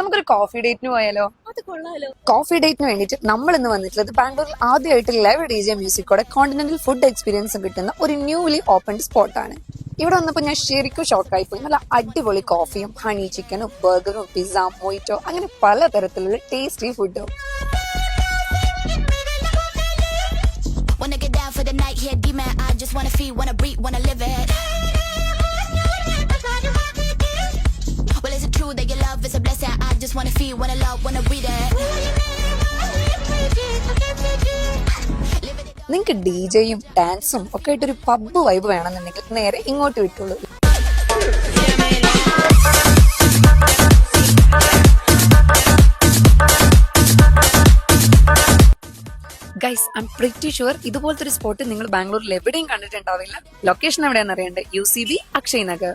നമുക്കൊരു കോഫി ഡേറ്റിന് പോയാലോ? അത് കൊള്ളാലോ. കോഫി ഡേറ്റിന് വേണ്ടിയിട്ട് നമ്മൾ ഇന്ന് വന്നിട്ടുള്ളത് ബാംഗ്ലൂരിൽ ആദ്യമായിട്ട് ലൈവ് DJ മ്യൂസിക്കോടെ കോണ്ടിനെന്റൽ ഫുഡ് എക്സ്പീരിയൻസ് കിട്ടുന്ന ഒരു ന്യൂലി ഓപ്പൺ സ്പോട്ടാണ്. ഇവിടെ വന്നപ്പോൾ ഞാൻ ശരിക്കും ഷോക്കായി പോയി. നല്ല അടിപൊളി കോഫിയും ഹണി ചിക്കനും ബർഗറും പിസ്സ മൊയ്റ്റോ അങ്ങനെ പലതരത്തിലുള്ള ടേസ്റ്റി ഫുഡും. Wanna get down for the night, here demand. I just wanna feel, wanna breathe, wanna live it. Well, is it true that your love is a blessing? I just wanna feel, wanna love, wanna breathe it. നിങ്ങൾക്ക് DJയും ഡാൻസും ഒക്കെ ആയിട്ടൊരു pub vibe വേണമെന്നുണ്ടെങ്കിൽ നേരെ ഇങ്ങോട്ട് വിട്ടുള്ളൂ. Guys, I am pretty sure ഇതുപോലത്തെ ഒരു സ്പോട്ട് നിങ്ങൾ ബാംഗ്ലൂരിൽ എവിടെയും കണ്ടിട്ടുണ്ടാവില്ല. ലൊക്കേഷൻ എവിടെയാണെന്ന് അറിയണ്ടേ? UCB അക്ഷയ് നഗർ.